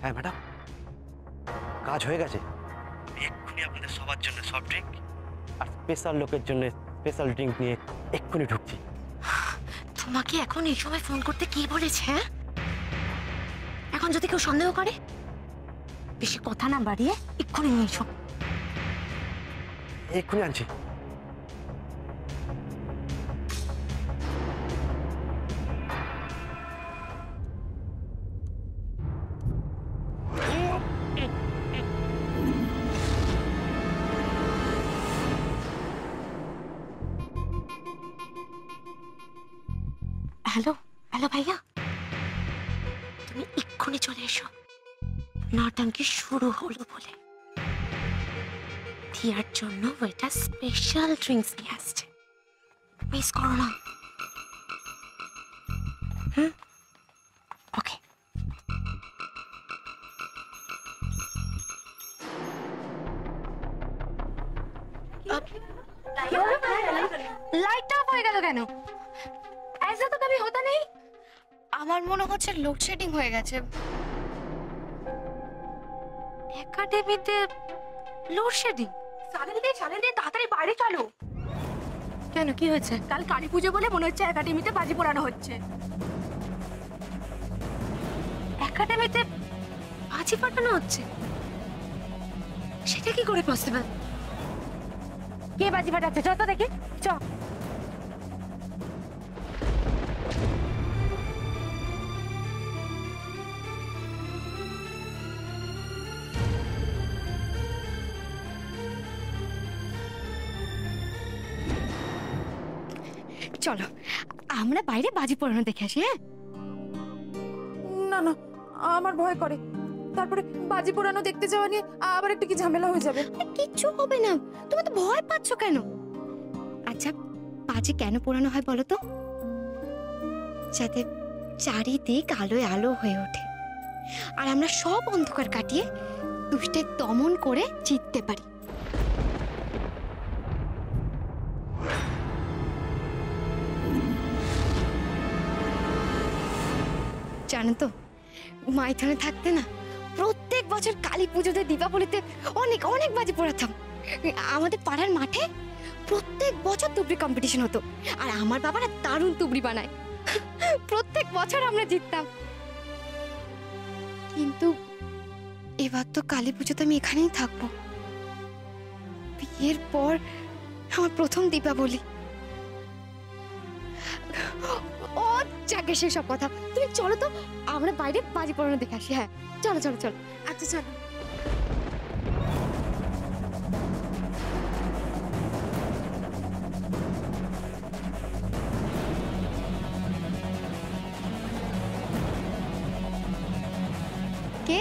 হ্যাঁ ম্যাডাম, কাজ হয়ে গেছে। এক্ষুনি আপনাদের সবার জন্য সফট ড্রিঙ্ক আর স্পেশাল লোকের জন্য স্পেশাল ড্রিঙ্ক নিয়ে এক্ষুনি ঢুকছি। তোমাকে এখন এই সময় ফোন করতে কে বলেছে? হ্যাঁ, এখন যদি কেউ সন্দেহ করে, বেশি কথা না বাড়িয়ে এক্ষুনি নিয়ে এসো। এক্ষুনি আনছি। হ্যালো হ্যালো ভাইয়া, তুমি এক্ষুনি চলে এসো। নটাঙ্কি শুরু হলো বলে দিয়ার জন্য ওইটা স্পেশাল ড্রিঙ্কস নিয়ে আসছে, মিস করো না। ওকে। লাইট অফ হয়ে গেল কেন? ऐसा तो कभी होता नहीं। আমার মনে হচ্ছে লোডশেডিং হয়ে গেছে। একাডেমিতে লোডশেডিং? সালেন্দি তাড়াতাড়ি বাইরে চলো। কেন, কি হয়েছে? কাল কালী পুজো বলে মনে হচ্ছে একাডেমিতে বাজি পোড়ানো হচ্ছে। একাডেমিতে বাজি ফাটানো হচ্ছে? সেটা কি করে পসিবল? কে বাজি ফাটাচ্ছে? চল তো দেখি, চল। চলো আমরা বাইরে বাজি পোড়ানো দেখে আসি। হ্যাঁ, না না, আমার ভয় করে। তারপরে বাজি পোড়ানো দেখতে যাওয়া নিয়ে আবার একটু কি ঝামেলা হয়ে যাবে। কিচ্ছু হবে না, তুমি তো ভয় পাচ্ছ কেন? আচ্ছা, বাজি কেন পোড়ানো হয় বলো তো? যাতে চারিদিক আলোয় আলো হয়ে ওঠে আর আমরা সব অন্ধকার কাটিয়ে দুষ্টের দমন করে জিততে পারি। জানো তো, মাইথনে থাকতে না প্রত্যেক বছর কালী পুজোতে, দীপাবলিতে অনেক অনেক বাজি পোড়াতাম। আমাদের পাড়ার মাঠে প্রত্যেক বছর তুবড়ি কম্পিটিশন হতো আর আমার বাবারা দারুণ তুবড়ি বানায়। প্রত্যেক বছর আমরা জিততাম। কিন্তু এবার তো কালী পুজোতে আমি এখানেই থাকবো। বিয়ের পর আমার প্রথম দীপাবলি। ও যাকে সেসব কথা, তুমি চলো তো আমরা বাইরে বাজি পোড়ানো দেখে আসি। হ্যাঁ চলো চলো চলো। আচ্ছা চলো। কে?